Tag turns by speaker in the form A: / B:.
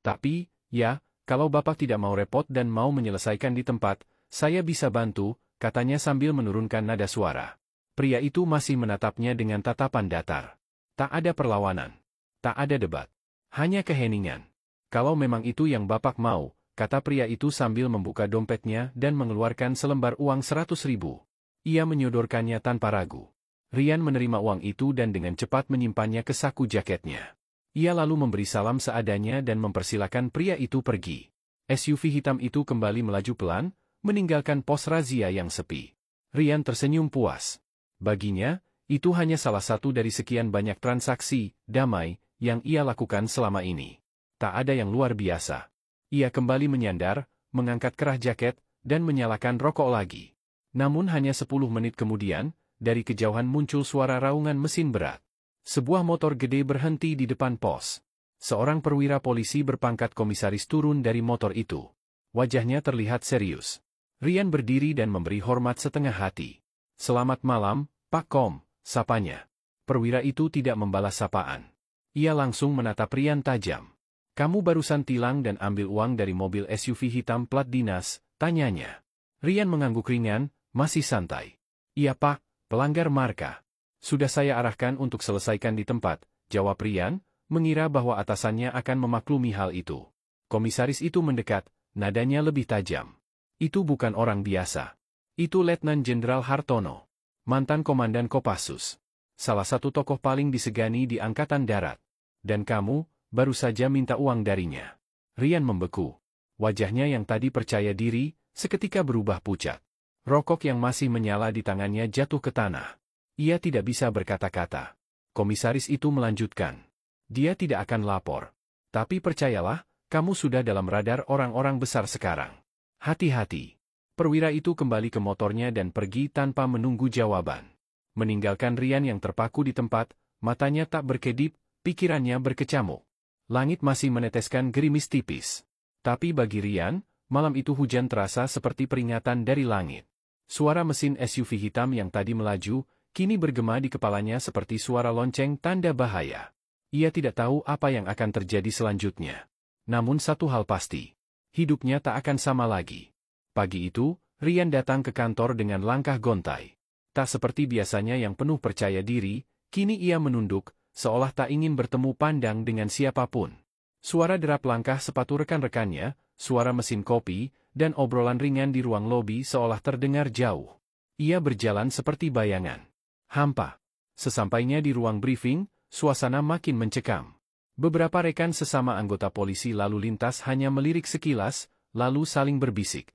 A: Tapi, ya, kalau Bapak tidak mau repot dan mau menyelesaikan di tempat, saya bisa bantu, katanya sambil menurunkan nada suara. Pria itu masih menatapnya dengan tatapan datar. Tak ada perlawanan. Tak ada debat. Hanya keheningan. Kalau memang itu yang Bapak mau, kata pria itu sambil membuka dompetnya dan mengeluarkan selembar uang 100.000. Ia menyodorkannya tanpa ragu. Rian menerima uang itu dan dengan cepat menyimpannya ke saku jaketnya. Ia lalu memberi salam seadanya dan mempersilakan pria itu pergi. SUV hitam itu kembali melaju pelan, meninggalkan pos razia yang sepi. Rian tersenyum puas. Baginya, itu hanya salah satu dari sekian banyak transaksi damai yang ia lakukan selama ini. Tak ada yang luar biasa. Ia kembali menyandar, mengangkat kerah jaket, dan menyalakan rokok lagi. Namun hanya 10 menit kemudian, dari kejauhan muncul suara raungan mesin berat. Sebuah motor gede berhenti di depan pos. Seorang perwira polisi berpangkat komisaris turun dari motor itu. Wajahnya terlihat serius. Rian berdiri dan memberi hormat setengah hati. "Selamat malam, Pak Kom," sapanya. Perwira itu tidak membalas sapaan. Ia langsung menatap Rian tajam. "Kamu barusan tilang dan ambil uang dari mobil SUV hitam plat dinas?" tanyanya. Rian mengangguk ringan, masih santai. "Iya Pak, pelanggar marka. Sudah saya arahkan untuk selesaikan di tempat," jawab Rian, mengira bahwa atasannya akan memaklumi hal itu. Komisaris itu mendekat, nadanya lebih tajam. "Itu bukan orang biasa. Itu Letnan Jenderal Hartono, mantan komandan Kopassus. Salah satu tokoh paling disegani di Angkatan Darat. Dan kamu, baru saja minta uang darinya." Rian membeku. Wajahnya yang tadi percaya diri, seketika berubah pucat. Rokok yang masih menyala di tangannya jatuh ke tanah. Ia tidak bisa berkata-kata. Komisaris itu melanjutkan. "Dia tidak akan lapor. Tapi percayalah, kamu sudah dalam radar orang-orang besar sekarang. Hati-hati." Perwira itu kembali ke motornya dan pergi tanpa menunggu jawaban. Meninggalkan Rian yang terpaku di tempat, matanya tak berkedip, pikirannya berkecamuk. Langit masih meneteskan gerimis tipis. Tapi bagi Rian, malam itu hujan terasa seperti peringatan dari langit. Suara mesin SUV hitam yang tadi melaju, kini bergema di kepalanya seperti suara lonceng tanda bahaya. Ia tidak tahu apa yang akan terjadi selanjutnya. Namun satu hal pasti, hidupnya tak akan sama lagi. Pagi itu, Rian datang ke kantor dengan langkah gontai. Tak seperti biasanya yang penuh percaya diri, kini ia menunduk, seolah tak ingin bertemu pandang dengan siapapun. Suara derap langkah sepatu rekan-rekannya, suara mesin kopi, dan obrolan ringan di ruang lobi seolah terdengar jauh. Ia berjalan seperti bayangan. Hampa. Sesampainya di ruang briefing, suasana makin mencekam. Beberapa rekan sesama anggota polisi lalu lintas hanya melirik sekilas, lalu saling berbisik.